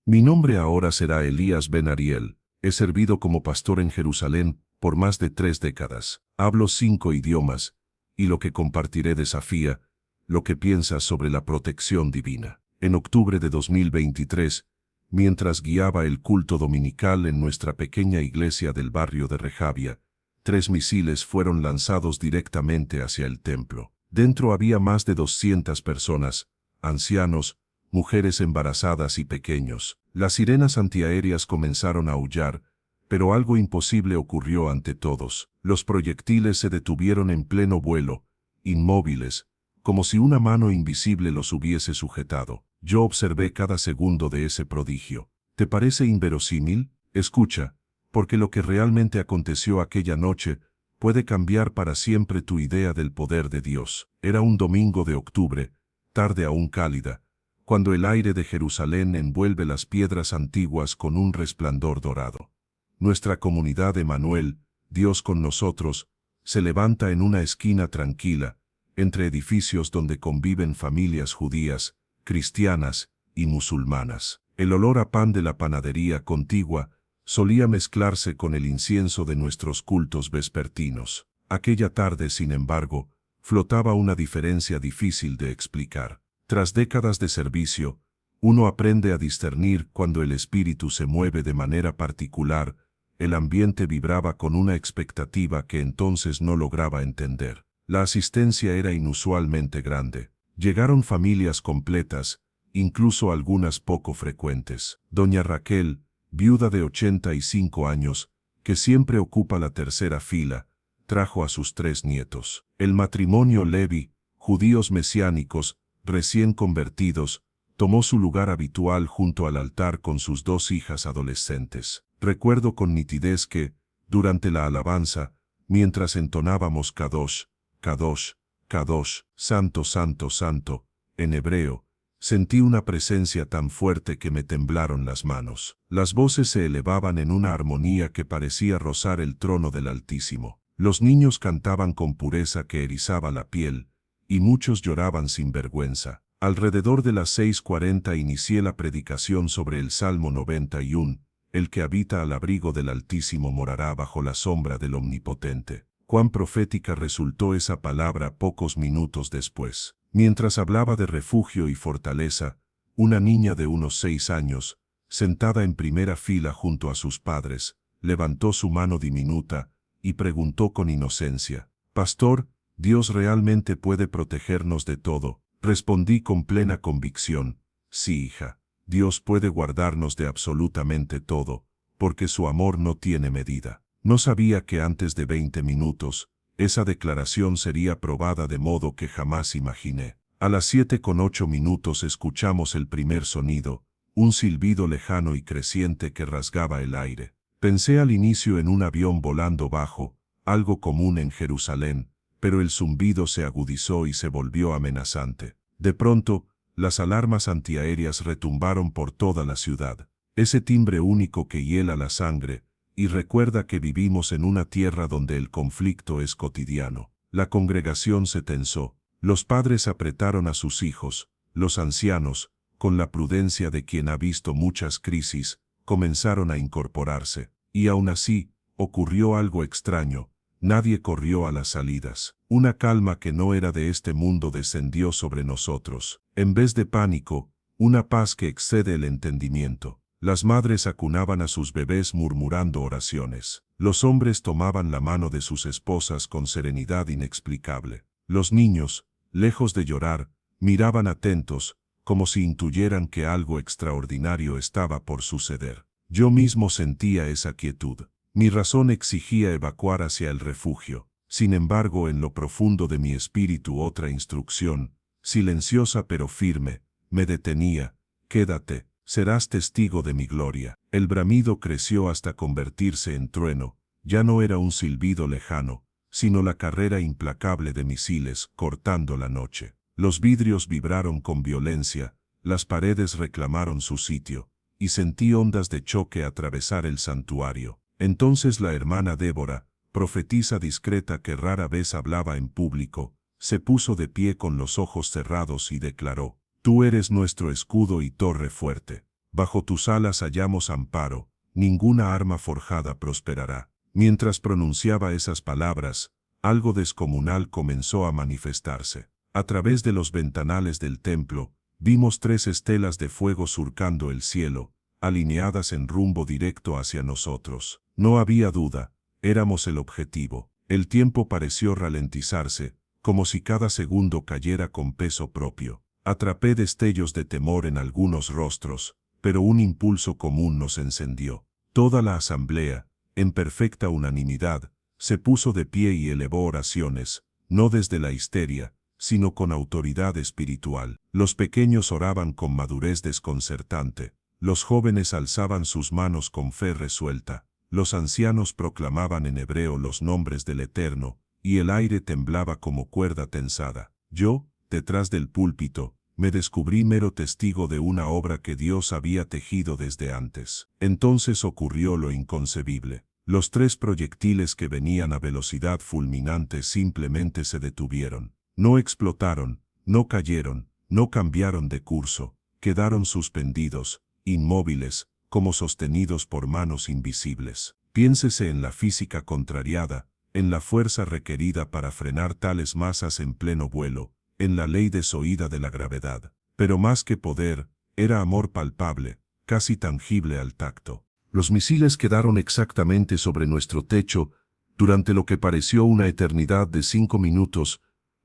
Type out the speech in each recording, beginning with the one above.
Mi nombre ahora será Elías Ben Ariel. He servido como pastor en Jerusalén por más de 3 décadas. Hablo 5 idiomas, y lo que compartiré desafía lo que piensas sobre la protección divina. En octubre de 2023, mientras guiaba el culto dominical en nuestra pequeña iglesia del barrio de Rejavia, 3 misiles fueron lanzados directamente hacia el templo. Dentro había más de 200 personas, ancianos, mujeres embarazadas y pequeños. Las sirenas antiaéreas comenzaron a aullar, pero algo imposible ocurrió ante todos. Los proyectiles se detuvieron en pleno vuelo, inmóviles, como si una mano invisible los hubiese sujetado. Yo observé cada segundo de ese prodigio. ¿Te parece inverosímil? Escucha, porque lo que realmente aconteció aquella noche puede cambiar para siempre tu idea del poder de Dios. Era un domingo de octubre, tarde aún cálida, cuando el aire de Jerusalén envuelve las piedras antiguas con un resplandor dorado. Nuestra comunidad Emanuel, Dios con nosotros, se levanta en una esquina tranquila, entre edificios donde conviven familias judías, cristianas y musulmanas. El olor a pan de la panadería contigua solía mezclarse con el incienso de nuestros cultos vespertinos. Aquella tarde, sin embargo, flotaba una diferencia difícil de explicar. Tras décadas de servicio, uno aprende a discernir cuando el espíritu se mueve de manera particular. El ambiente vibraba con una expectativa que entonces no lograba entender. La asistencia era inusualmente grande. Llegaron familias completas, incluso algunas poco frecuentes. Doña Raquel, viuda de 85 años, que siempre ocupa la tercera fila, trajo a sus 3 nietos. El matrimonio Levi, judíos mesiánicos, recién convertidos, tomó su lugar habitual junto al altar con sus 2 hijas adolescentes. Recuerdo con nitidez que, durante la alabanza, mientras entonábamos Kadosh, Kadosh, Kadosh, Santo, Santo, Santo, en hebreo, sentí una presencia tan fuerte que me temblaron las manos. Las voces se elevaban en una armonía que parecía rozar el trono del Altísimo. Los niños cantaban con pureza que erizaba la piel, y muchos lloraban sin vergüenza. Alrededor de las 6:40 inicié la predicación sobre el Salmo 91, el que habita al abrigo del Altísimo morará bajo la sombra del Omnipotente. Cuán profética resultó esa palabra pocos minutos después. Mientras hablaba de refugio y fortaleza, una niña de unos 6 años, sentada en primera fila junto a sus padres, levantó su mano diminuta y preguntó con inocencia: «Pastor, ¿Dios realmente puede protegernos de todo?». Respondí con plena convicción: «Sí, hija, Dios puede guardarnos de absolutamente todo, porque su amor no tiene medida». No sabía que antes de 20 minutos, esa declaración sería probada de modo que jamás imaginé. A las 7:08 escuchamos el primer sonido, un silbido lejano y creciente que rasgaba el aire. Pensé al inicio en un avión volando bajo, algo común en Jerusalén, pero el zumbido se agudizó y se volvió amenazante. De pronto, las alarmas antiaéreas retumbaron por toda la ciudad. Ese timbre único que hiela la sangre, y recuerda que vivimos en una tierra donde el conflicto es cotidiano. La congregación se tensó. Los padres apretaron a sus hijos. Los ancianos, con la prudencia de quien ha visto muchas crisis, comenzaron a incorporarse. Y aún así, ocurrió algo extraño. Nadie corrió a las salidas. Una calma que no era de este mundo descendió sobre nosotros. En vez de pánico, una paz que excede el entendimiento. Las madres acunaban a sus bebés murmurando oraciones. Los hombres tomaban la mano de sus esposas con serenidad inexplicable. Los niños, lejos de llorar, miraban atentos, como si intuyeran que algo extraordinario estaba por suceder. Yo mismo sentía esa quietud. Mi razón exigía evacuar hacia el refugio. Sin embargo, en lo profundo de mi espíritu otra instrucción, silenciosa pero firme, me detenía: «Quédate. Serás testigo de mi gloria». El bramido creció hasta convertirse en trueno. Ya no era un silbido lejano, sino la carrera implacable de misiles cortando la noche. Los vidrios vibraron con violencia, las paredes reclamaron su sitio, y sentí ondas de choque atravesar el santuario. Entonces la hermana Débora, profetisa discreta que rara vez hablaba en público, se puso de pie con los ojos cerrados y declaró: «Tú eres nuestro escudo y torre fuerte. Bajo tus alas hallamos amparo, ninguna arma forjada prosperará. Mientras pronunciaba esas palabras, algo descomunal comenzó a manifestarse. A través de los ventanales del templo, vimos 3 estelas de fuego surcando el cielo, alineadas en rumbo directo hacia nosotros. No había duda, éramos el objetivo. El tiempo pareció ralentizarse, como si cada segundo cayera con peso propio. Atrapé destellos de temor en algunos rostros, pero un impulso común nos encendió. Toda la asamblea, en perfecta unanimidad, se puso de pie y elevó oraciones, no desde la histeria, sino con autoridad espiritual. Los pequeños oraban con madurez desconcertante, los jóvenes alzaban sus manos con fe resuelta, los ancianos proclamaban en hebreo los nombres del Eterno, y el aire temblaba como cuerda tensada. Yo, detrás del púlpito, me descubrí mero testigo de una obra que Dios había tejido desde antes. Entonces ocurrió lo inconcebible. Los 3 proyectiles que venían a velocidad fulminante simplemente se detuvieron. No explotaron, no cayeron, no cambiaron de curso, quedaron suspendidos, inmóviles, como sostenidos por manos invisibles. Piénsese en la física contrariada, en la fuerza requerida para frenar tales masas en pleno vuelo, en la ley desoída de la gravedad. Pero más que poder, era amor palpable, casi tangible al tacto. Los misiles quedaron exactamente sobre nuestro techo, durante lo que pareció una eternidad de 5 minutos,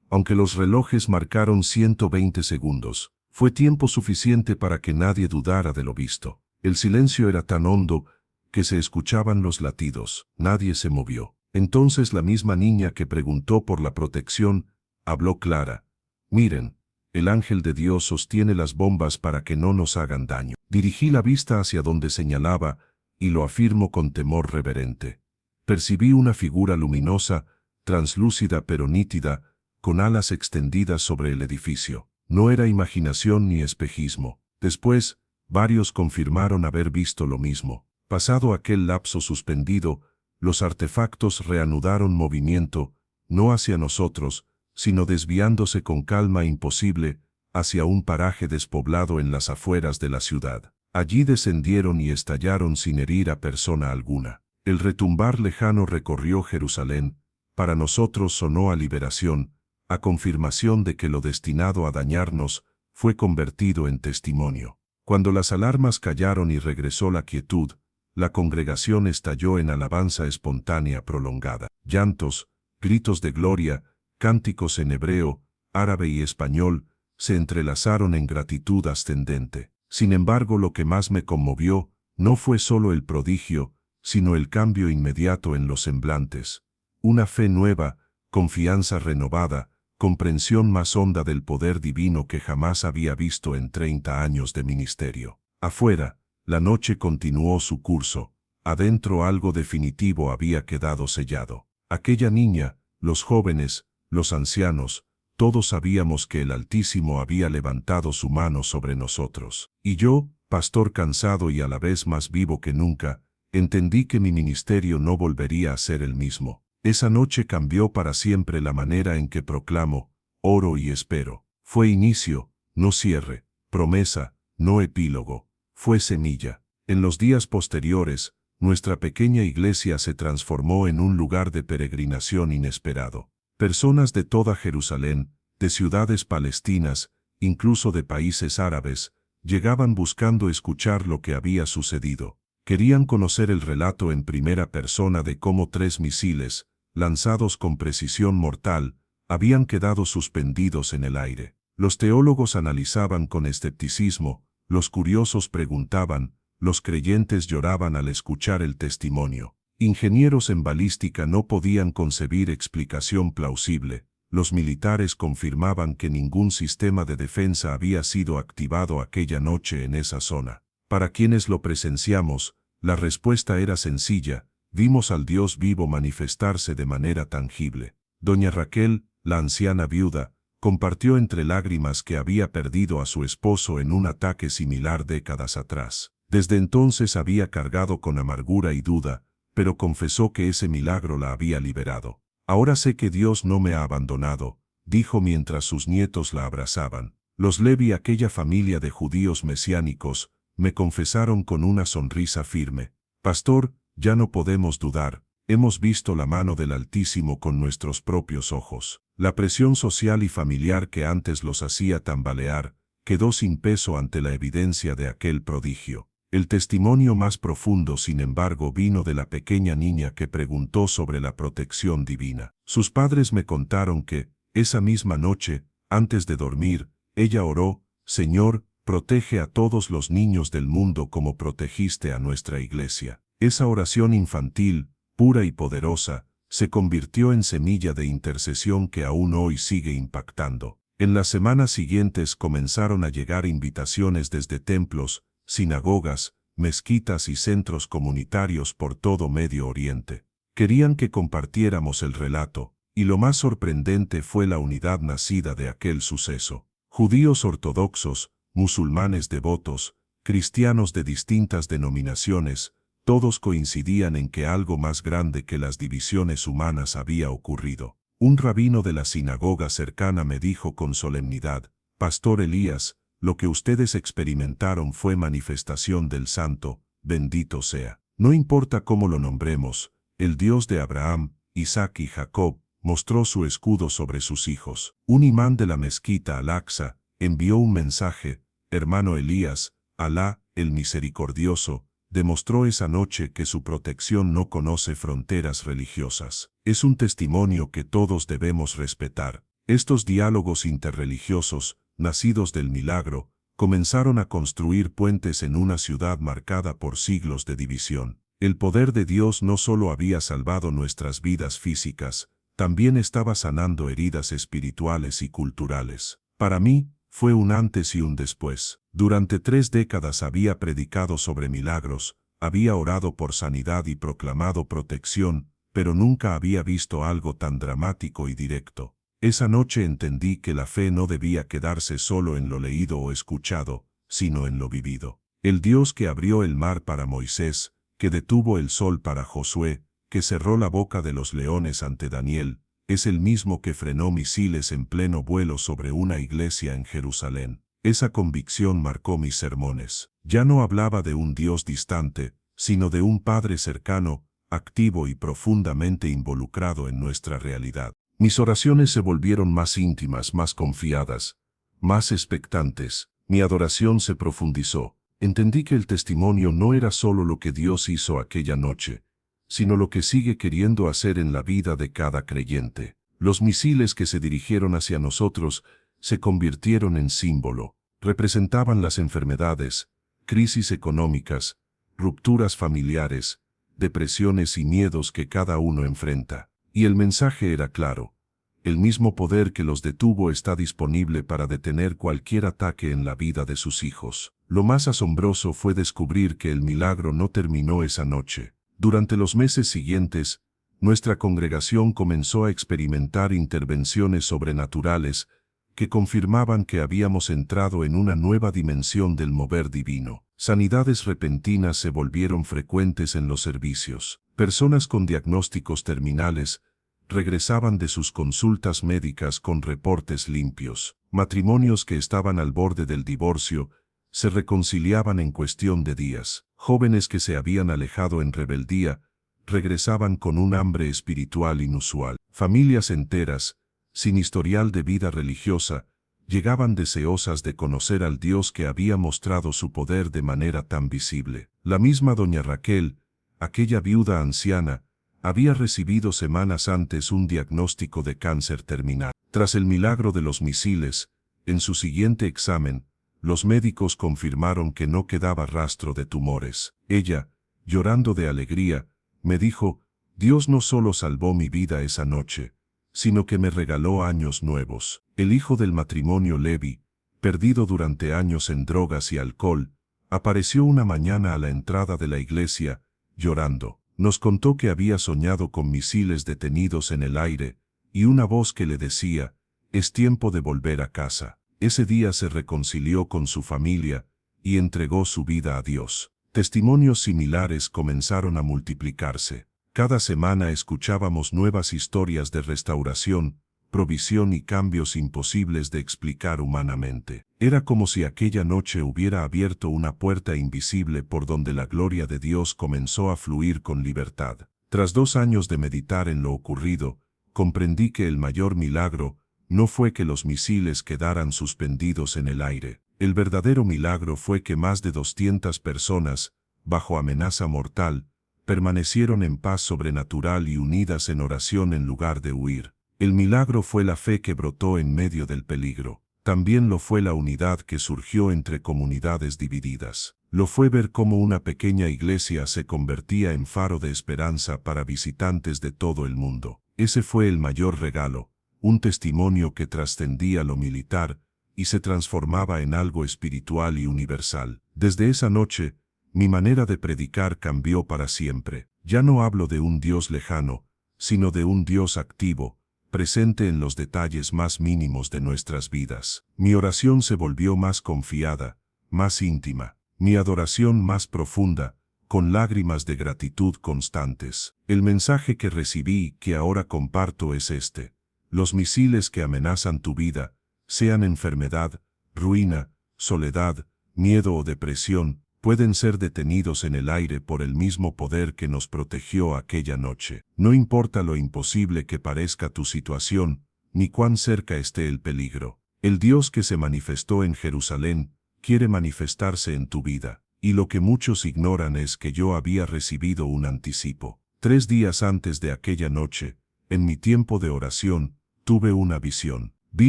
aunque los relojes marcaron 120 segundos. Fue tiempo suficiente para que nadie dudara de lo visto. El silencio era tan hondo que se escuchaban los latidos. Nadie se movió. Entonces la misma niña que preguntó por la protección, habló clara. Miren, el ángel de Dios sostiene las bombas para que no nos hagan daño. Dirigí la vista hacia donde señalaba, y lo afirmo con temor reverente. Percibí una figura luminosa, translúcida pero nítida, con alas extendidas sobre el edificio. No era imaginación ni espejismo. Después, varios confirmaron haber visto lo mismo. Pasado aquel lapso suspendido, los artefactos reanudaron movimiento, no hacia nosotros, sino desviándose con calma imposible, hacia un paraje despoblado en las afueras de la ciudad. Allí descendieron y estallaron sin herir a persona alguna. El retumbar lejano recorrió Jerusalén, para nosotros sonó a liberación, a confirmación de que lo destinado a dañarnos fue convertido en testimonio. Cuando las alarmas callaron y regresó la quietud, la congregación estalló en alabanza espontánea prolongada. Llantos, gritos de gloria, cánticos en hebreo, árabe y español, se entrelazaron en gratitud ascendente. Sin embargo, lo que más me conmovió no fue solo el prodigio, sino el cambio inmediato en los semblantes. Una fe nueva, confianza renovada, comprensión más honda del poder divino que jamás había visto en 30 años de ministerio. Afuera, la noche continuó su curso. Adentro algo definitivo había quedado sellado. Aquella niña, los jóvenes, los ancianos, todos sabíamos que el Altísimo había levantado su mano sobre nosotros. Y yo, pastor cansado y a la vez más vivo que nunca, entendí que mi ministerio no volvería a ser el mismo. Esa noche cambió para siempre la manera en que proclamo, oro y espero. Fue inicio, no cierre, promesa, no epílogo, fue semilla. En los días posteriores, nuestra pequeña iglesia se transformó en un lugar de peregrinación inesperado. Personas de toda Jerusalén, de ciudades palestinas, incluso de países árabes, llegaban buscando escuchar lo que había sucedido. Querían conocer el relato en primera persona de cómo 3 misiles, lanzados con precisión mortal, habían quedado suspendidos en el aire. Los teólogos analizaban con escepticismo, los curiosos preguntaban, los creyentes lloraban al escuchar el testimonio. Ingenieros en balística no podían concebir explicación plausible. Los militares confirmaban que ningún sistema de defensa había sido activado aquella noche en esa zona. Para quienes lo presenciamos, la respuesta era sencilla: vimos al Dios vivo manifestarse de manera tangible. Doña Raquel, la anciana viuda, compartió entre lágrimas que había perdido a su esposo en un ataque similar décadas atrás. Desde entonces había cargado con amargura y duda, pero confesó que ese milagro la había liberado. Ahora sé que Dios no me ha abandonado, dijo mientras sus nietos la abrazaban. Los Levi, aquella familia de judíos mesiánicos, me confesaron con una sonrisa firme: Pastor, ya no podemos dudar, hemos visto la mano del Altísimo con nuestros propios ojos. La presión social y familiar que antes los hacía tambalear, quedó sin peso ante la evidencia de aquel prodigio. El testimonio más profundo, sin embargo, vino de la pequeña niña que preguntó sobre la protección divina. Sus padres me contaron que, esa misma noche, antes de dormir, ella oró: Señor, protege a todos los niños del mundo como protegiste a nuestra iglesia. Esa oración infantil, pura y poderosa, se convirtió en semilla de intercesión que aún hoy sigue impactando. En las semanas siguientes comenzaron a llegar invitaciones desde templos, sinagogas, mezquitas y centros comunitarios por todo Medio Oriente. Querían que compartiéramos el relato, y lo más sorprendente fue la unidad nacida de aquel suceso. Judíos ortodoxos, musulmanes devotos, cristianos de distintas denominaciones, todos coincidían en que algo más grande que las divisiones humanas había ocurrido. Un rabino de la sinagoga cercana me dijo con solemnidad: Pastor Elías, lo que ustedes experimentaron fue manifestación del Santo, bendito sea. No importa cómo lo nombremos, el Dios de Abraham, Isaac y Jacob mostró su escudo sobre sus hijos. Un imán de la mezquita Al-Aqsa envió un mensaje: Hermano Elías, Alá, el misericordioso, demostró esa noche que su protección no conoce fronteras religiosas. Es un testimonio que todos debemos respetar. Estos diálogos interreligiosos, nacidos del milagro, comenzaron a construir puentes en una ciudad marcada por siglos de división. El poder de Dios no solo había salvado nuestras vidas físicas, también estaba sanando heridas espirituales y culturales. Para mí, fue un antes y un después. Durante 3 décadas había predicado sobre milagros, había orado por sanidad y proclamado protección, pero nunca había visto algo tan dramático y directo. Esa noche entendí que la fe no debía quedarse solo en lo leído o escuchado, sino en lo vivido. El Dios que abrió el mar para Moisés, que detuvo el sol para Josué, que cerró la boca de los leones ante Daniel, es el mismo que frenó misiles en pleno vuelo sobre una iglesia en Jerusalén. Esa convicción marcó mis sermones. Ya no hablaba de un Dios distante, sino de un Padre cercano, activo y profundamente involucrado en nuestra realidad. Mis oraciones se volvieron más íntimas, más confiadas, más expectantes. Mi adoración se profundizó. Entendí que el testimonio no era solo lo que Dios hizo aquella noche, sino lo que sigue queriendo hacer en la vida de cada creyente. Los misiles que se dirigieron hacia nosotros se convirtieron en símbolo. Representaban las enfermedades, crisis económicas, rupturas familiares, depresiones y miedos que cada uno enfrenta. Y el mensaje era claro: el mismo poder que los detuvo está disponible para detener cualquier ataque en la vida de sus hijos. Lo más asombroso fue descubrir que el milagro no terminó esa noche. Durante los meses siguientes, nuestra congregación comenzó a experimentar intervenciones sobrenaturales que confirmaban que habíamos entrado en una nueva dimensión del mover divino. Sanidades repentinas se volvieron frecuentes en los servicios. Personas con diagnósticos terminales regresaban de sus consultas médicas con reportes limpios. Matrimonios que estaban al borde del divorcio se reconciliaban en cuestión de días. Jóvenes que se habían alejado en rebeldía regresaban con un hambre espiritual inusual. Familias enteras, sin historial de vida religiosa, llegaban deseosas de conocer al Dios que había mostrado su poder de manera tan visible. La misma doña Raquel, aquella viuda anciana, había recibido semanas antes un diagnóstico de cáncer terminal. Tras el milagro de los misiles, en su siguiente examen, los médicos confirmaron que no quedaba rastro de tumores. Ella, llorando de alegría, me dijo: Dios no solo salvó mi vida esa noche, sino que me regaló años nuevos. El hijo del matrimonio Levi, perdido durante años en drogas y alcohol, apareció una mañana a la entrada de la iglesia, llorando. Nos contó que había soñado con misiles detenidos en el aire, y una voz que le decía: es tiempo de volver a casa. Ese día se reconcilió con su familia y entregó su vida a Dios. Testimonios similares comenzaron a multiplicarse. Cada semana escuchábamos nuevas historias de restauración, provisión y cambios imposibles de explicar humanamente. Era como si aquella noche hubiera abierto una puerta invisible por donde la gloria de Dios comenzó a fluir con libertad. Tras 2 años de meditar en lo ocurrido, comprendí que el mayor milagro no fue que los misiles quedaran suspendidos en el aire. El verdadero milagro fue que más de 200 personas, bajo amenaza mortal, permanecieron en paz sobrenatural y unidas en oración en lugar de huir. El milagro fue la fe que brotó en medio del peligro. También lo fue la unidad que surgió entre comunidades divididas. Lo fue ver cómo una pequeña iglesia se convertía en faro de esperanza para visitantes de todo el mundo. Ese fue el mayor regalo, un testimonio que trascendía lo militar y se transformaba en algo espiritual y universal. Desde esa noche, mi manera de predicar cambió para siempre. Ya no hablo de un Dios lejano, sino de un Dios activo, presente en los detalles más mínimos de nuestras vidas. Mi oración se volvió más confiada, más íntima, mi adoración más profunda, con lágrimas de gratitud constantes. El mensaje que recibí y que ahora comparto es este: los misiles que amenazan tu vida, sean enfermedad, ruina, soledad, miedo o depresión, pueden ser detenidos en el aire por el mismo poder que nos protegió aquella noche. No importa lo imposible que parezca tu situación, ni cuán cerca esté el peligro. El Dios que se manifestó en Jerusalén quiere manifestarse en tu vida, y lo que muchos ignoran es que yo había recibido un anticipo. 3 días antes de aquella noche, en mi tiempo de oración, tuve una visión. Vi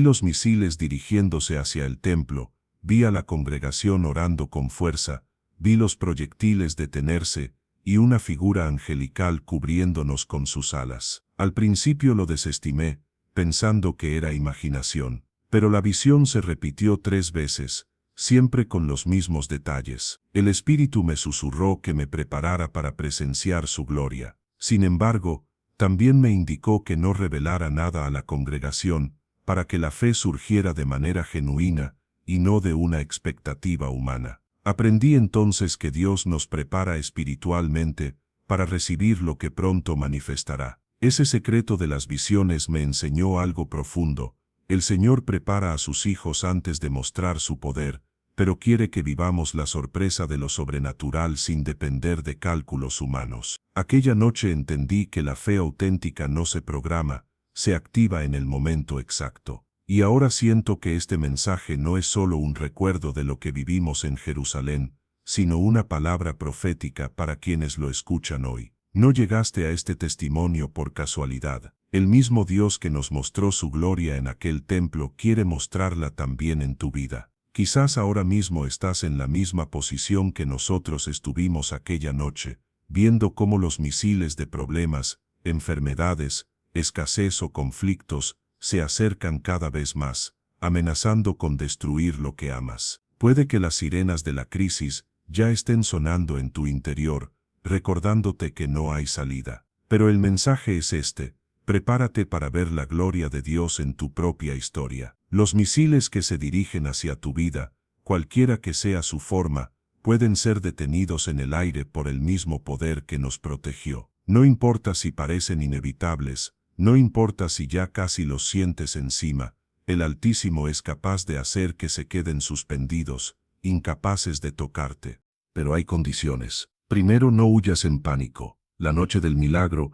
los misiles dirigiéndose hacia el templo, vi a la congregación orando con fuerza, vi los proyectiles detenerse y una figura angelical cubriéndonos con sus alas. Al principio lo desestimé, pensando que era imaginación, pero la visión se repitió 3 veces, siempre con los mismos detalles. El Espíritu me susurró que me preparara para presenciar su gloria. Sin embargo, también me indicó que no revelara nada a la congregación, para que la fe surgiera de manera genuina y no de una expectativa humana. Aprendí entonces que Dios nos prepara espiritualmente para recibir lo que pronto manifestará. Ese secreto de las visiones me enseñó algo profundo. El Señor prepara a sus hijos antes de mostrar su poder, pero quiere que vivamos la sorpresa de lo sobrenatural sin depender de cálculos humanos. Aquella noche entendí que la fe auténtica no se programa, se activa en el momento exacto. Y ahora siento que este mensaje no es solo un recuerdo de lo que vivimos en Jerusalén, sino una palabra profética para quienes lo escuchan hoy. No llegaste a este testimonio por casualidad. El mismo Dios que nos mostró su gloria en aquel templo quiere mostrarla también en tu vida. Quizás ahora mismo estás en la misma posición que nosotros estuvimos aquella noche, viendo cómo los misiles de problemas, enfermedades, escasez o conflictos se acercan cada vez más, amenazando con destruir lo que amas. Puede que las sirenas de la crisis ya estén sonando en tu interior, recordándote que no hay salida. Pero el mensaje es este: prepárate para ver la gloria de Dios en tu propia historia. Los misiles que se dirigen hacia tu vida, cualquiera que sea su forma, pueden ser detenidos en el aire por el mismo poder que nos protegió. No importa si parecen inevitables, no importa si ya casi los sientes encima, el Altísimo es capaz de hacer que se queden suspendidos, incapaces de tocarte. Pero hay condiciones. Primero, no huyas en pánico. La noche del milagro,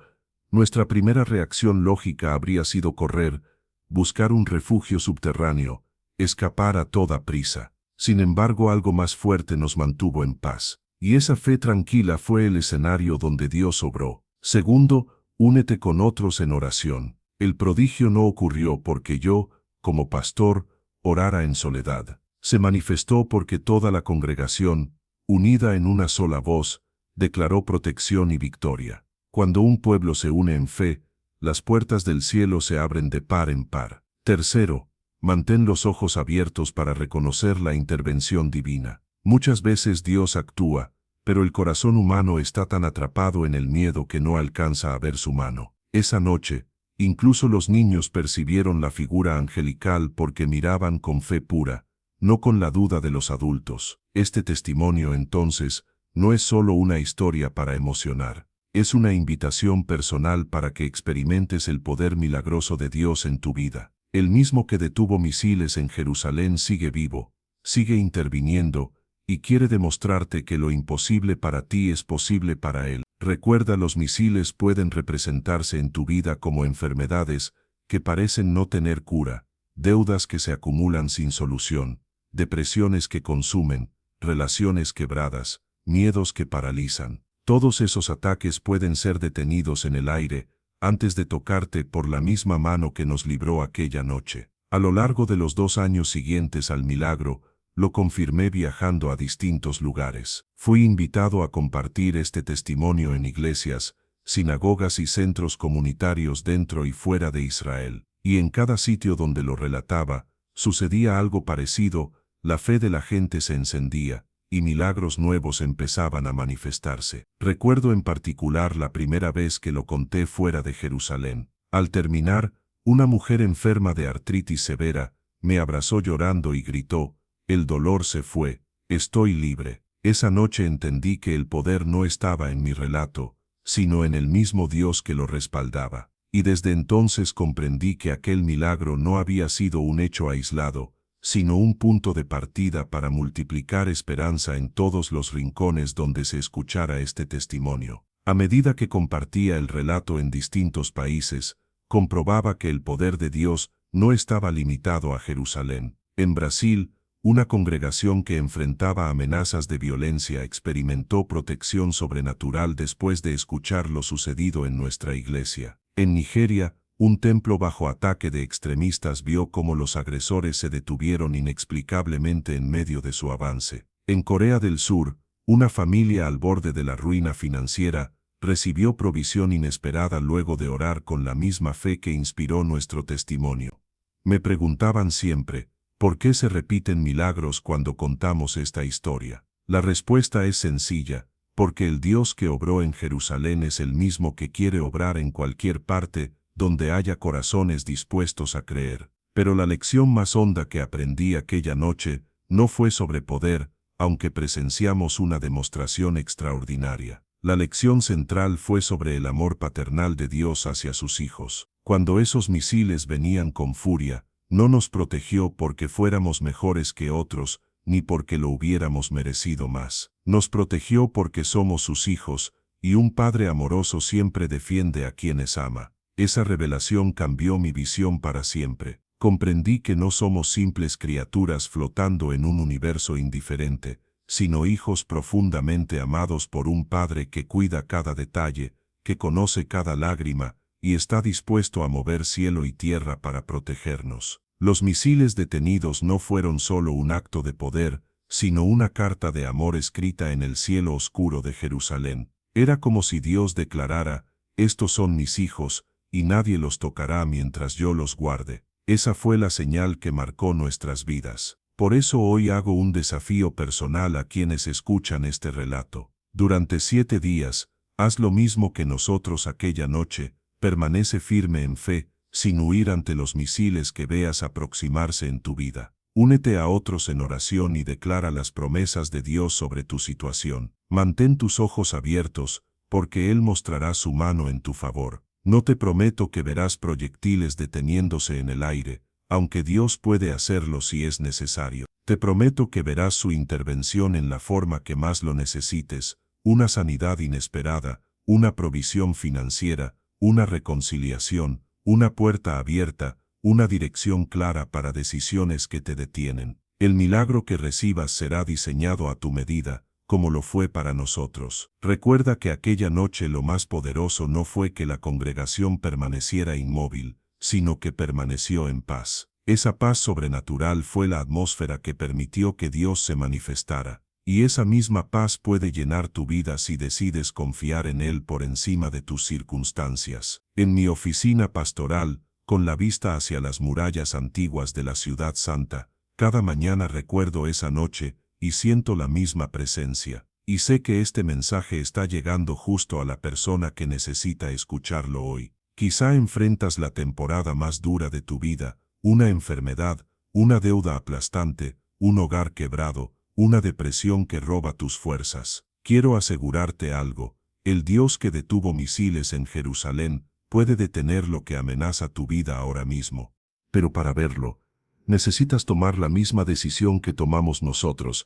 nuestra primera reacción lógica habría sido correr, buscar un refugio subterráneo, escapar a toda prisa. Sin embargo, algo más fuerte nos mantuvo en paz. Y esa fe tranquila fue el escenario donde Dios obró. Segundo, únete con otros en oración. El prodigio no ocurrió porque yo, como pastor, orara en soledad. Se manifestó porque toda la congregación, unida en una sola voz, declaró protección y victoria. Cuando un pueblo se une en fe, las puertas del cielo se abren de par en par. Tercero, mantén los ojos abiertos para reconocer la intervención divina. Muchas veces Dios actúa, pero el corazón humano está tan atrapado en el miedo que no alcanza a ver su mano. Esa noche, incluso los niños percibieron la figura angelical porque miraban con fe pura, no con la duda de los adultos. Este testimonio, entonces, no es solo una historia para emocionar. Es una invitación personal para que experimentes el poder milagroso de Dios en tu vida. El mismo que detuvo misiles en Jerusalén sigue vivo, sigue interviniendo, y quiere demostrarte que lo imposible para ti es posible para Él. Recuerda, los misiles pueden representarse en tu vida como enfermedades que parecen no tener cura, deudas que se acumulan sin solución, depresiones que consumen, relaciones quebradas, miedos que paralizan. Todos esos ataques pueden ser detenidos en el aire antes de tocarte por la misma mano que nos libró aquella noche. A lo largo de los 2 años siguientes al milagro, lo confirmé viajando a distintos lugares. Fui invitado a compartir este testimonio en iglesias, sinagogas y centros comunitarios dentro y fuera de Israel. Y en cada sitio donde lo relataba, sucedía algo parecido, la fe de la gente se encendía, y milagros nuevos empezaban a manifestarse. Recuerdo en particular la primera vez que lo conté fuera de Jerusalén. Al terminar, una mujer enferma de artritis severa me abrazó llorando y gritó: «El dolor se fue, estoy libre». Esa noche entendí que el poder no estaba en mi relato, sino en el mismo Dios que lo respaldaba. Y desde entonces comprendí que aquel milagro no había sido un hecho aislado, sino un punto de partida para multiplicar esperanza en todos los rincones donde se escuchara este testimonio. A medida que compartía el relato en distintos países, comprobaba que el poder de Dios no estaba limitado a Jerusalén. En Brasil, una congregación que enfrentaba amenazas de violencia experimentó protección sobrenatural después de escuchar lo sucedido en nuestra iglesia. En Nigeria, un templo bajo ataque de extremistas vio cómo los agresores se detuvieron inexplicablemente en medio de su avance. En Corea del Sur, una familia al borde de la ruina financiera recibió provisión inesperada luego de orar con la misma fe que inspiró nuestro testimonio. Me preguntaban siempre, ¿por qué se repiten milagros cuando contamos esta historia? La respuesta es sencilla: porque el Dios que obró en Jerusalén es el mismo que quiere obrar en cualquier parte donde haya corazones dispuestos a creer. Pero la lección más honda que aprendí aquella noche no fue sobre poder, aunque presenciamos una demostración extraordinaria. La lección central fue sobre el amor paternal de Dios hacia sus hijos. Cuando esos misiles venían con furia, no nos protegió porque fuéramos mejores que otros, ni porque lo hubiéramos merecido más. Nos protegió porque somos sus hijos, y un Padre amoroso siempre defiende a quienes ama. Esa revelación cambió mi visión para siempre. Comprendí que no somos simples criaturas flotando en un universo indiferente, sino hijos profundamente amados por un Padre que cuida cada detalle, que conoce cada lágrima, y está dispuesto a mover cielo y tierra para protegernos. Los misiles detenidos no fueron solo un acto de poder, sino una carta de amor escrita en el cielo oscuro de Jerusalén. Era como si Dios declarara: «Estos son mis hijos, y nadie los tocará mientras yo los guarde». Esa fue la señal que marcó nuestras vidas. Por eso hoy hago un desafío personal a quienes escuchan este relato. Durante 7 días, haz lo mismo que nosotros aquella noche, permanece firme en fe, sin huir ante los misiles que veas aproximarse en tu vida. Únete a otros en oración y declara las promesas de Dios sobre tu situación. Mantén tus ojos abiertos, porque Él mostrará su mano en tu favor. No te prometo que verás proyectiles deteniéndose en el aire, aunque Dios puede hacerlo si es necesario. Te prometo que verás su intervención en la forma que más lo necesites: una sanidad inesperada, una provisión financiera, una reconciliación, una puerta abierta, una dirección clara para decisiones que te detienen. El milagro que recibas será diseñado a tu medida, como lo fue para nosotros. Recuerda que aquella noche lo más poderoso no fue que la congregación permaneciera inmóvil, sino que permaneció en paz. Esa paz sobrenatural fue la atmósfera que permitió que Dios se manifestara, y esa misma paz puede llenar tu vida si decides confiar en Él por encima de tus circunstancias. En mi oficina pastoral, con la vista hacia las murallas antiguas de la Ciudad Santa, cada mañana recuerdo esa noche, y siento la misma presencia. Y sé que este mensaje está llegando justo a la persona que necesita escucharlo hoy. Quizá enfrentas la temporada más dura de tu vida: una enfermedad, una deuda aplastante, un hogar quebrado, una depresión que roba tus fuerzas. Quiero asegurarte algo: El Dios que detuvo misiles en Jerusalén puede detener lo que amenaza tu vida ahora mismo. Pero para verlo, necesitas tomar la misma decisión que tomamos nosotros,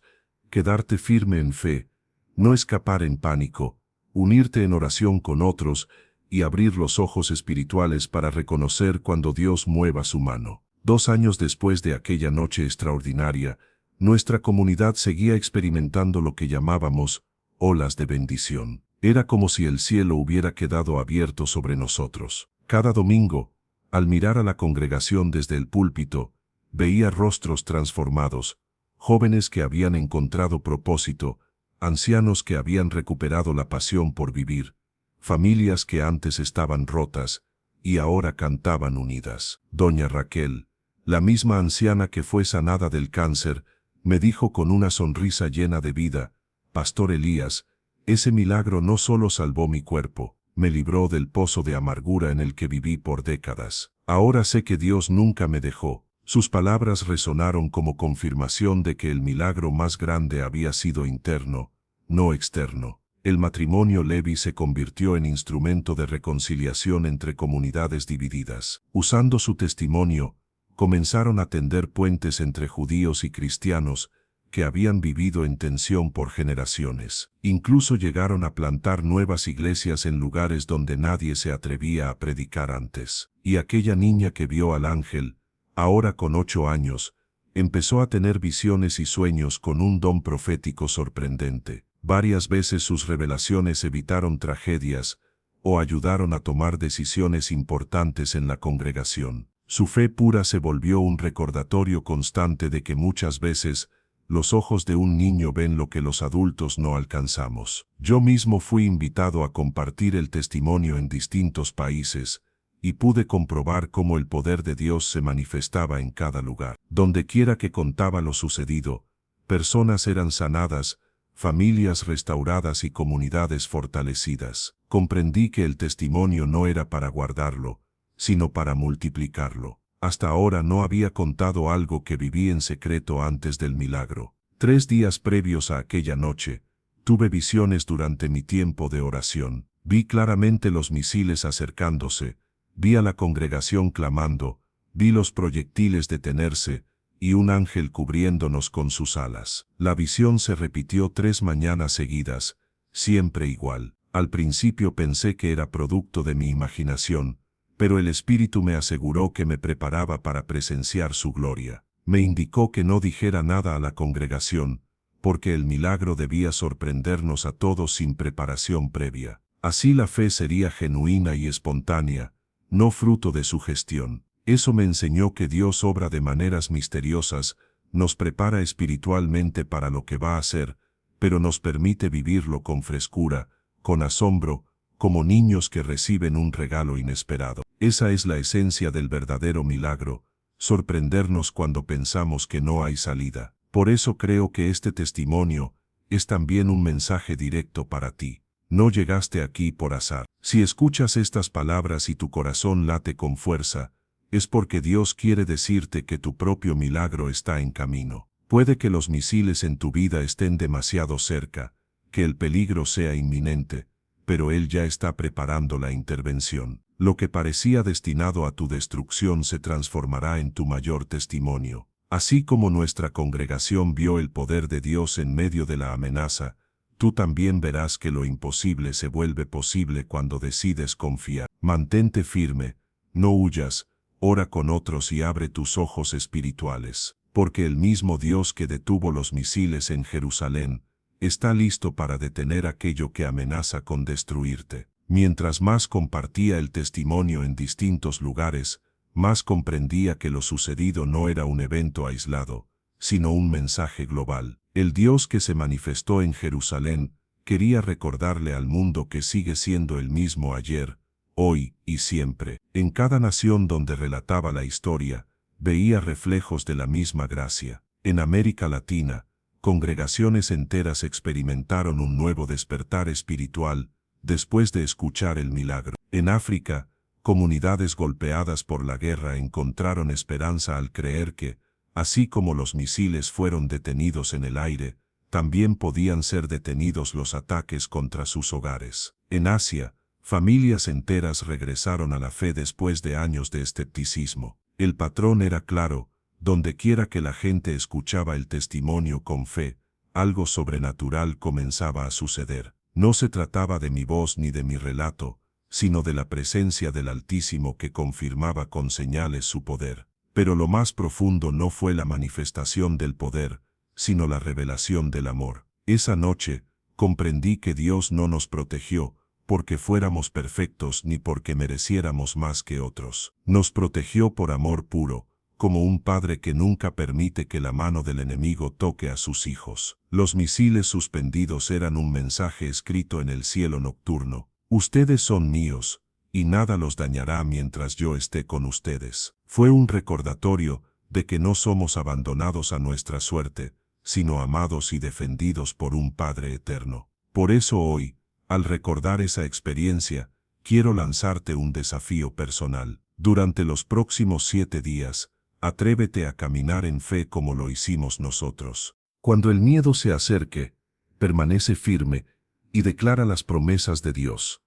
quedarte firme en fe, no escapar en pánico, unirte en oración con otros y abrir los ojos espirituales para reconocer cuando Dios mueva su mano. 2 años después de aquella noche extraordinaria, nuestra comunidad seguía experimentando lo que llamábamos olas de bendición. Era como si el cielo hubiera quedado abierto sobre nosotros. Cada domingo, al mirar a la congregación desde el púlpito, veía rostros transformados, jóvenes que habían encontrado propósito, ancianos que habían recuperado la pasión por vivir, familias que antes estaban rotas y ahora cantaban unidas. Doña Raquel, la misma anciana que fue sanada del cáncer, me dijo con una sonrisa llena de vida: Pastor Elías, ese milagro no solo salvó mi cuerpo, me libró del pozo de amargura en el que viví por décadas. Ahora sé que Dios nunca me dejó. Sus palabras resonaron como confirmación de que el milagro más grande había sido interno, no externo. El matrimonio Levi se convirtió en instrumento de reconciliación entre comunidades divididas. Usando su testimonio, comenzaron a tender puentes entre judíos y cristianos que habían vivido en tensión por generaciones. Incluso llegaron a plantar nuevas iglesias en lugares donde nadie se atrevía a predicar antes. Y aquella niña que vio al ángel, ahora con 8 años, empezó a tener visiones y sueños con un don profético sorprendente. Varias veces sus revelaciones evitaron tragedias o ayudaron a tomar decisiones importantes en la congregación. Su fe pura se volvió un recordatorio constante de que muchas veces los ojos de un niño ven lo que los adultos no alcanzamos. Yo mismo fui invitado a compartir el testimonio en distintos países, y pude comprobar cómo el poder de Dios se manifestaba en cada lugar. Donde quiera que contaba lo sucedido, personas eran sanadas, familias restauradas y comunidades fortalecidas. Comprendí que el testimonio no era para guardarlo, sino para multiplicarlo. Hasta ahora no había contado algo que viví en secreto antes del milagro. 3 días previos a aquella noche, tuve visiones durante mi tiempo de oración. Vi claramente los misiles acercándose, vi a la congregación clamando, vi los proyectiles detenerse y un ángel cubriéndonos con sus alas. La visión se repitió 3 mañanas seguidas, siempre igual. Al principio pensé que era producto de mi imaginación, pero el Espíritu me aseguró que me preparaba para presenciar su gloria. Me indicó que no dijera nada a la congregación, porque el milagro debía sorprendernos a todos sin preparación previa. Así la fe sería genuina y espontánea, no fruto de sugestión. Eso me enseñó que Dios obra de maneras misteriosas, nos prepara espiritualmente para lo que va a hacer, pero nos permite vivirlo con frescura, con asombro, como niños que reciben un regalo inesperado. Esa es la esencia del verdadero milagro, sorprendernos cuando pensamos que no hay salida. Por eso creo que este testimonio es también un mensaje directo para ti. No llegaste aquí por azar. Si escuchas estas palabras y tu corazón late con fuerza, es porque Dios quiere decirte que tu propio milagro está en camino. Puede que los misiles en tu vida estén demasiado cerca, que el peligro sea inminente, pero Él ya está preparando la intervención. Lo que parecía destinado a tu destrucción se transformará en tu mayor testimonio. Así como nuestra congregación vio el poder de Dios en medio de la amenaza, tú también verás que lo imposible se vuelve posible cuando decides confiar. Mantente firme, no huyas, ora con otros y abre tus ojos espirituales, porque el mismo Dios que detuvo los misiles en Jerusalén, está listo para detener aquello que amenaza con destruirte. Mientras más compartía el testimonio en distintos lugares, más comprendía que lo sucedido no era un evento aislado, sino un mensaje global. El Dios que se manifestó en Jerusalén quería recordarle al mundo que sigue siendo el mismo ayer, hoy y siempre. En cada nación donde relataba la historia, veía reflejos de la misma gracia. En América Latina, congregaciones enteras experimentaron un nuevo despertar espiritual después de escuchar el milagro. En África, comunidades golpeadas por la guerra encontraron esperanza al creer que, así como los misiles fueron detenidos en el aire, también podían ser detenidos los ataques contra sus hogares. En Asia, familias enteras regresaron a la fe después de años de escepticismo. El patrón era claro: dondequiera que la gente escuchaba el testimonio con fe, algo sobrenatural comenzaba a suceder. No se trataba de mi voz ni de mi relato, sino de la presencia del Altísimo que confirmaba con señales su poder. Pero lo más profundo no fue la manifestación del poder, sino la revelación del amor. Esa noche, comprendí que Dios no nos protegió porque fuéramos perfectos ni porque mereciéramos más que otros. Nos protegió por amor puro, como un padre que nunca permite que la mano del enemigo toque a sus hijos. Los misiles suspendidos eran un mensaje escrito en el cielo nocturno: ustedes son míos, y nada los dañará mientras yo esté con ustedes. Fue un recordatorio de que no somos abandonados a nuestra suerte, sino amados y defendidos por un Padre eterno. Por eso hoy, al recordar esa experiencia, quiero lanzarte un desafío personal. Durante los próximos 7 días, atrévete a caminar en fe como lo hicimos nosotros. Cuando el miedo se acerque, permanece firme y declara las promesas de Dios.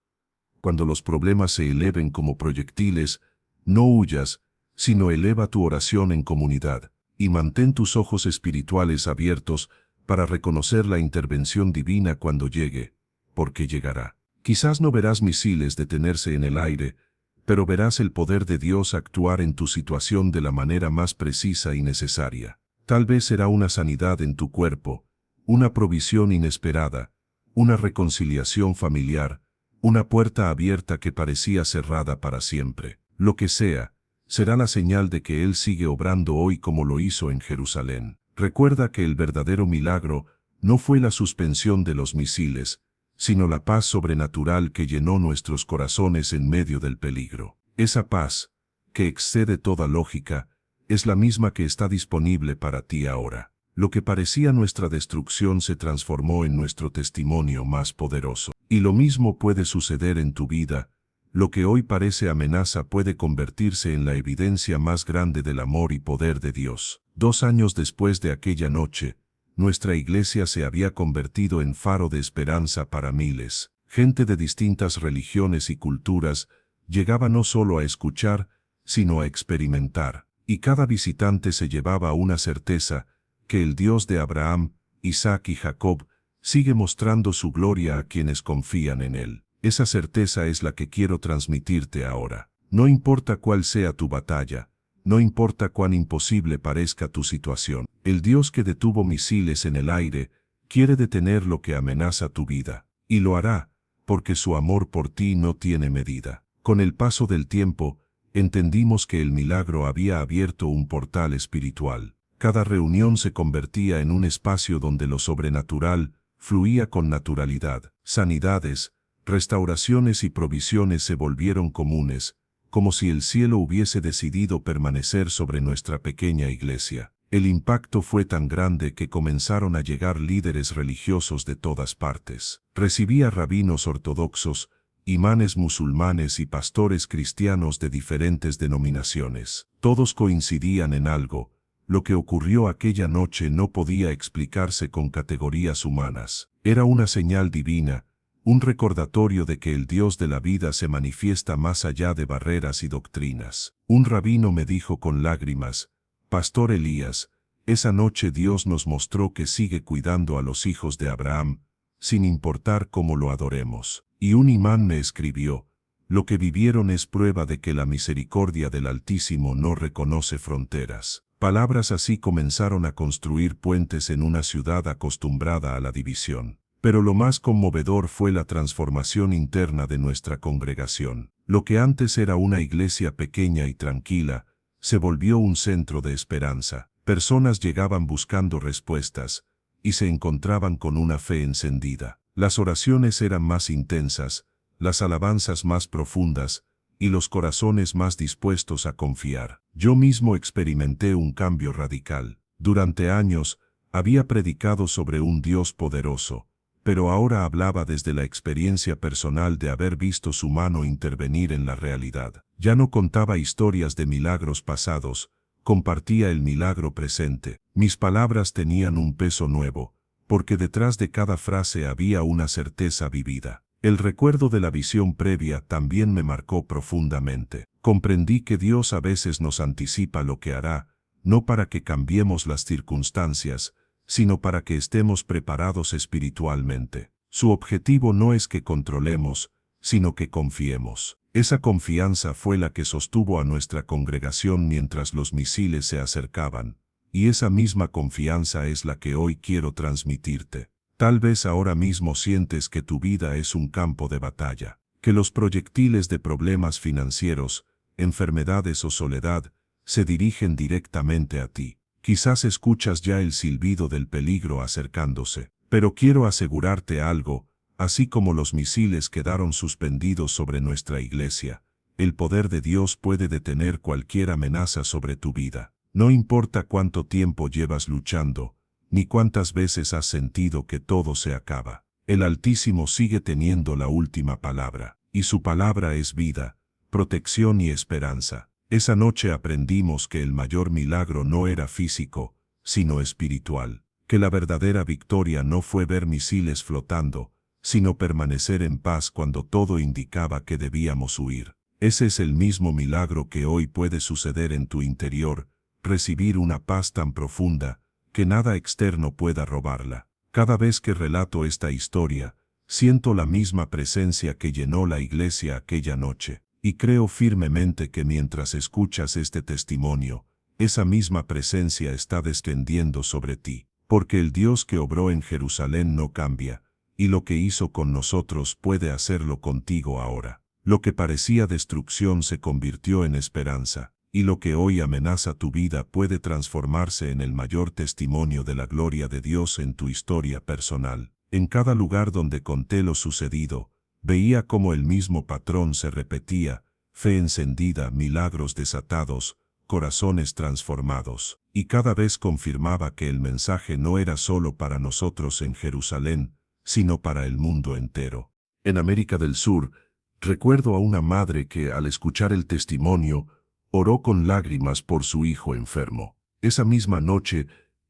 Cuando los problemas se eleven como proyectiles, no huyas, sino eleva tu oración en comunidad, y mantén tus ojos espirituales abiertos para reconocer la intervención divina cuando llegue, porque llegará. Quizás no verás misiles detenerse en el aire, pero verás el poder de Dios actuar en tu situación de la manera más precisa y necesaria. Tal vez será una sanidad en tu cuerpo, una provisión inesperada, una reconciliación familiar, una puerta abierta que parecía cerrada para siempre. Lo que sea, será la señal de que Él sigue obrando hoy como lo hizo en Jerusalén. Recuerda que el verdadero milagro no fue la suspensión de los misiles, sino la paz sobrenatural que llenó nuestros corazones en medio del peligro. Esa paz, que excede toda lógica, es la misma que está disponible para ti ahora. Lo que parecía nuestra destrucción se transformó en nuestro testimonio más poderoso. Y lo mismo puede suceder en tu vida. Lo que hoy parece amenaza puede convertirse en la evidencia más grande del amor y poder de Dios. 2 años después de aquella noche, nuestra iglesia se había convertido en faro de esperanza para miles. Gente de distintas religiones y culturas llegaba no solo a escuchar, sino a experimentar. Y cada visitante se llevaba una certeza: que el Dios de Abraham, Isaac y Jacob sigue mostrando su gloria a quienes confían en Él. Esa certeza es la que quiero transmitirte ahora. No importa cuál sea tu batalla, no importa cuán imposible parezca tu situación, el Dios que detuvo misiles en el aire quiere detener lo que amenaza tu vida. Y lo hará, porque su amor por ti no tiene medida. Con el paso del tiempo, entendimos que el milagro había abierto un portal espiritual. Cada reunión se convertía en un espacio donde lo sobrenatural fluía con naturalidad. Sanidades, restauraciones y provisiones se volvieron comunes, como si el cielo hubiese decidido permanecer sobre nuestra pequeña iglesia. El impacto fue tan grande que comenzaron a llegar líderes religiosos de todas partes. Recibía rabinos ortodoxos, imanes musulmanes y pastores cristianos de diferentes denominaciones. Todos coincidían en algo: lo que ocurrió aquella noche no podía explicarse con categorías humanas. Era una señal divina, un recordatorio de que el Dios de la vida se manifiesta más allá de barreras y doctrinas. Un rabino me dijo con lágrimas: Pastor Elías, esa noche Dios nos mostró que sigue cuidando a los hijos de Abraham, sin importar cómo lo adoremos. Y un imán me escribió: lo que vivieron es prueba de que la misericordia del Altísimo no reconoce fronteras. Palabras así comenzaron a construir puentes en una ciudad acostumbrada a la división. Pero lo más conmovedor fue la transformación interna de nuestra congregación. Lo que antes era una iglesia pequeña y tranquila, se volvió un centro de esperanza. Personas llegaban buscando respuestas, y se encontraban con una fe encendida. Las oraciones eran más intensas, las alabanzas más profundas, y los corazones más dispuestos a confiar. Yo mismo experimenté un cambio radical. Durante años, había predicado sobre un Dios poderoso, pero ahora hablaba desde la experiencia personal de haber visto su mano intervenir en la realidad. Ya no contaba historias de milagros pasados, compartía el milagro presente. Mis palabras tenían un peso nuevo, porque detrás de cada frase había una certeza vivida. El recuerdo de la visión previa también me marcó profundamente. Comprendí que Dios a veces nos anticipa lo que hará, no para que cambiemos las circunstancias, sino para que estemos preparados espiritualmente. Su objetivo no es que controlemos, sino que confiemos. Esa confianza fue la que sostuvo a nuestra congregación mientras los misiles se acercaban, y esa misma confianza es la que hoy quiero transmitirte. Tal vez ahora mismo sientes que tu vida es un campo de batalla, que los proyectiles de problemas financieros, enfermedades o soledad se dirigen directamente a ti. Quizás escuchas ya el silbido del peligro acercándose, pero quiero asegurarte algo, así como los misiles quedaron suspendidos sobre nuestra iglesia, el poder de Dios puede detener cualquier amenaza sobre tu vida. No importa cuánto tiempo llevas luchando, ni cuántas veces has sentido que todo se acaba. El Altísimo sigue teniendo la última palabra, y su palabra es vida, protección y esperanza. Esa noche aprendimos que el mayor milagro no era físico, sino espiritual, que la verdadera victoria no fue ver misiles flotando, sino permanecer en paz cuando todo indicaba que debíamos huir. Ese es el mismo milagro que hoy puede suceder en tu interior, recibir una paz tan profunda, que nada externo pueda robarla. Cada vez que relato esta historia, siento la misma presencia que llenó la iglesia aquella noche, y creo firmemente que mientras escuchas este testimonio, esa misma presencia está descendiendo sobre ti, porque el Dios que obró en Jerusalén no cambia, y lo que hizo con nosotros puede hacerlo contigo ahora. Lo que parecía destrucción se convirtió en esperanza, y lo que hoy amenaza tu vida puede transformarse en el mayor testimonio de la gloria de Dios en tu historia personal. En cada lugar donde conté lo sucedido, veía cómo el mismo patrón se repetía: fe encendida, milagros desatados, corazones transformados. Y cada vez confirmaba que el mensaje no era solo para nosotros en Jerusalén, sino para el mundo entero. En América del Sur, recuerdo a una madre que, al escuchar el testimonio, oró con lágrimas por su hijo enfermo. Esa misma noche,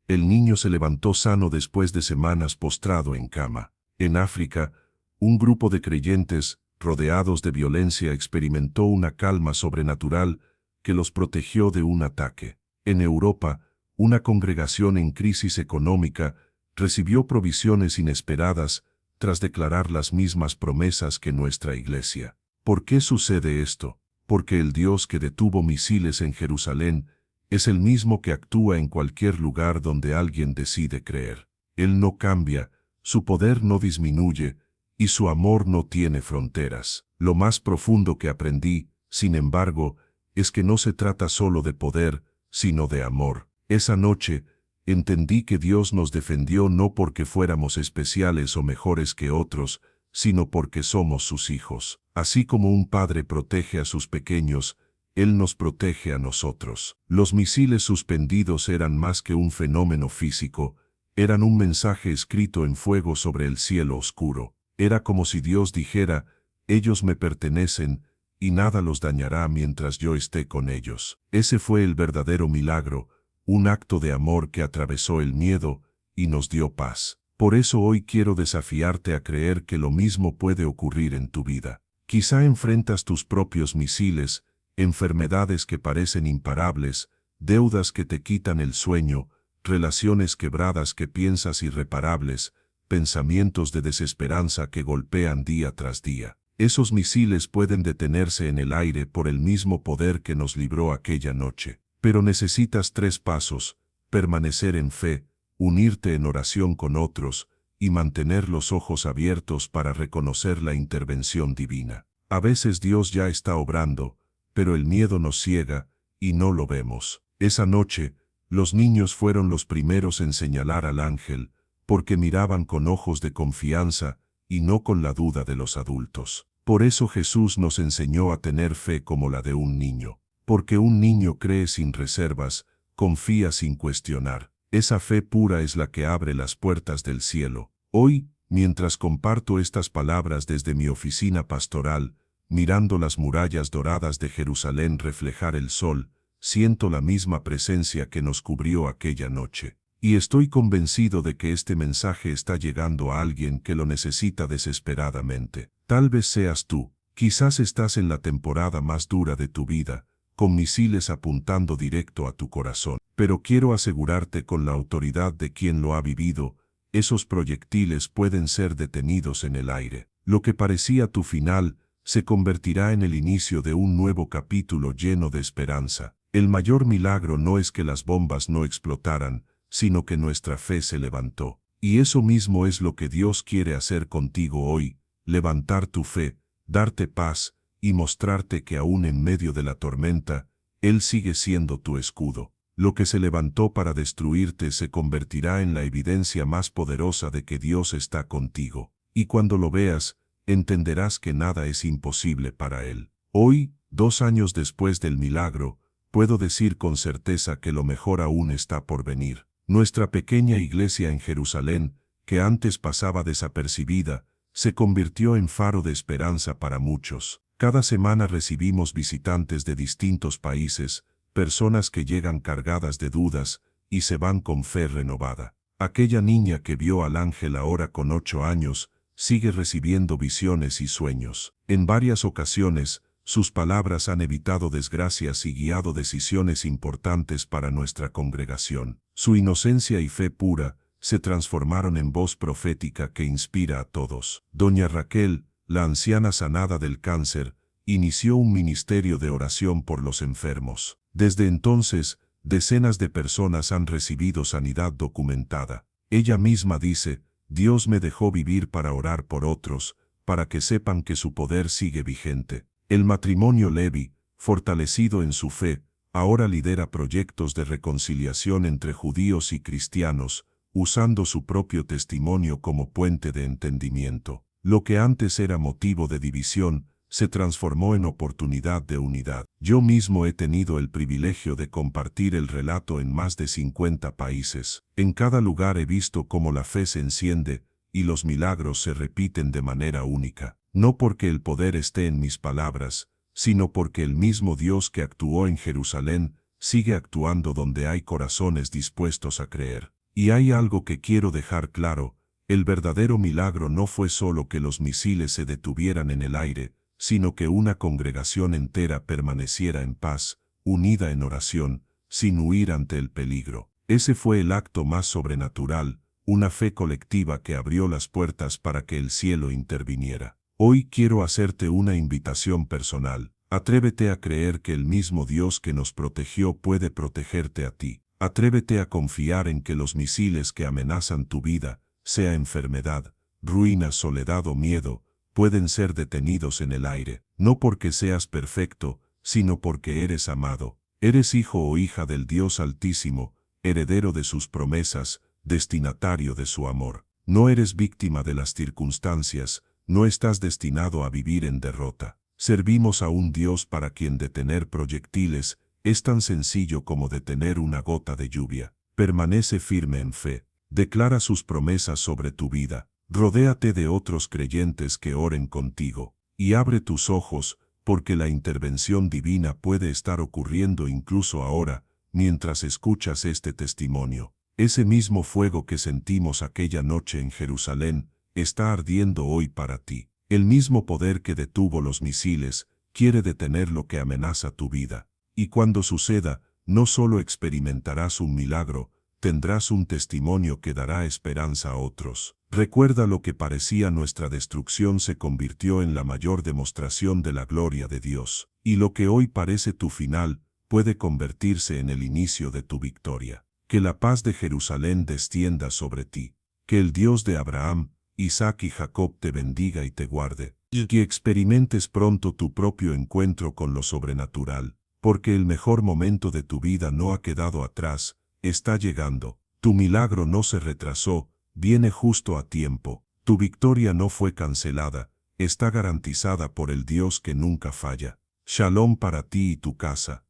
el niño se levantó sano después de semanas postrado en cama. En África, un grupo de creyentes, rodeados de violencia, experimentó una calma sobrenatural que los protegió de un ataque. En Europa, una congregación en crisis económica recibió provisiones inesperadas tras declarar las mismas promesas que nuestra iglesia. ¿Por qué sucede esto? Porque el Dios que detuvo misiles en Jerusalén es el mismo que actúa en cualquier lugar donde alguien decide creer. Él no cambia, su poder no disminuye, y su amor no tiene fronteras. Lo más profundo que aprendí, sin embargo, es que no se trata solo de poder, sino de amor. Esa noche, entendí que Dios nos defendió no porque fuéramos especiales o mejores que otros, sino porque somos sus hijos. Así como un padre protege a sus pequeños, Él nos protege a nosotros. Los misiles suspendidos eran más que un fenómeno físico, eran un mensaje escrito en fuego sobre el cielo oscuro. Era como si Dios dijera: ellos me pertenecen, y nada los dañará mientras yo esté con ellos. Ese fue el verdadero milagro, un acto de amor que atravesó el miedo y nos dio paz. Por eso hoy quiero desafiarte a creer que lo mismo puede ocurrir en tu vida. Quizá enfrentas tus propios misiles, enfermedades que parecen imparables, deudas que te quitan el sueño, relaciones quebradas que piensas irreparables, pensamientos de desesperanza que golpean día tras día. Esos misiles pueden detenerse en el aire por el mismo poder que nos libró aquella noche. Pero necesitas 3 pasos: permanecer en fe, unirte en oración con otros, y mantener los ojos abiertos para reconocer la intervención divina. A veces Dios ya está obrando, pero el miedo nos ciega, y no lo vemos. Esa noche, los niños fueron los primeros en señalar al ángel, porque miraban con ojos de confianza, y no con la duda de los adultos. Por eso Jesús nos enseñó a tener fe como la de un niño. Porque un niño cree sin reservas, confía sin cuestionar. Esa fe pura es la que abre las puertas del cielo. Hoy, mientras comparto estas palabras desde mi oficina pastoral, mirando las murallas doradas de Jerusalén reflejar el sol, siento la misma presencia que nos cubrió aquella noche. Y estoy convencido de que este mensaje está llegando a alguien que lo necesita desesperadamente. Tal vez seas tú. Quizás estás en la temporada más dura de tu vida, con misiles apuntando directo a tu corazón. Pero quiero asegurarte con la autoridad de quien lo ha vivido, esos proyectiles pueden ser detenidos en el aire. Lo que parecía tu final se convertirá en el inicio de un nuevo capítulo lleno de esperanza. El mayor milagro no es que las bombas no explotaran, sino que nuestra fe se levantó. Y eso mismo es lo que Dios quiere hacer contigo hoy, levantar tu fe, darte paz y mostrarte que aún en medio de la tormenta, Él sigue siendo tu escudo. Lo que se levantó para destruirte se convertirá en la evidencia más poderosa de que Dios está contigo. Y cuando lo veas, entenderás que nada es imposible para Él. Hoy, 2 años después del milagro, puedo decir con certeza que lo mejor aún está por venir. Nuestra pequeña iglesia en Jerusalén, que antes pasaba desapercibida, se convirtió en faro de esperanza para muchos. Cada semana recibimos visitantes de distintos países, personas que llegan cargadas de dudas y se van con fe renovada. Aquella niña que vio al ángel ahora con 8 años, sigue recibiendo visiones y sueños. En varias ocasiones, sus palabras han evitado desgracias y guiado decisiones importantes para nuestra congregación. Su inocencia y fe pura se transformaron en voz profética que inspira a todos. Doña Raquel, la anciana sanada del cáncer, inició un ministerio de oración por los enfermos. Desde entonces, decenas de personas han recibido sanidad documentada. Ella misma dice, Dios me dejó vivir para orar por otros, para que sepan que su poder sigue vigente. El matrimonio Levi, fortalecido en su fe, ahora lidera proyectos de reconciliación entre judíos y cristianos, usando su propio testimonio como puente de entendimiento. Lo que antes era motivo de división, se transformó en oportunidad de unidad. Yo mismo he tenido el privilegio de compartir el relato en más de 50 países. En cada lugar he visto cómo la fe se enciende y los milagros se repiten de manera única. No porque el poder esté en mis palabras, sino porque el mismo Dios que actuó en Jerusalén sigue actuando donde hay corazones dispuestos a creer. Y hay algo que quiero dejar claro, el verdadero milagro no fue solo que los misiles se detuvieran en el aire, sino que una congregación entera permaneciera en paz, unida en oración, sin huir ante el peligro. Ese fue el acto más sobrenatural, una fe colectiva que abrió las puertas para que el cielo interviniera. Hoy quiero hacerte una invitación personal. Atrévete a creer que el mismo Dios que nos protegió puede protegerte a ti. Atrévete a confiar en que los misiles que amenazan tu vida, sea enfermedad, ruina, soledad o miedo, pueden ser detenidos en el aire, no porque seas perfecto, sino porque eres amado. Eres hijo o hija del Dios Altísimo, heredero de sus promesas, destinatario de su amor. No eres víctima de las circunstancias, no estás destinado a vivir en derrota. Servimos a un Dios para quien detener proyectiles es tan sencillo como detener una gota de lluvia. Permanece firme en fe. Declara sus promesas sobre tu vida. Rodéate de otros creyentes que oren contigo. Y abre tus ojos, porque la intervención divina puede estar ocurriendo incluso ahora, mientras escuchas este testimonio. Ese mismo fuego que sentimos aquella noche en Jerusalén, está ardiendo hoy para ti. El mismo poder que detuvo los misiles, quiere detener lo que amenaza tu vida. Y cuando suceda, no solo experimentarás un milagro, tendrás un testimonio que dará esperanza a otros. Recuerda, lo que parecía nuestra destrucción se convirtió en la mayor demostración de la gloria de Dios. Y lo que hoy parece tu final, puede convertirse en el inicio de tu victoria. Que la paz de Jerusalén descienda sobre ti. Que el Dios de Abraham, Isaac y Jacob te bendiga y te guarde. Y que experimentes pronto tu propio encuentro con lo sobrenatural, porque el mejor momento de tu vida no ha quedado atrás, está llegando. Tu milagro no se retrasó, viene justo a tiempo. Tu victoria no fue cancelada, está garantizada por el Dios que nunca falla. Shalom para ti y tu casa.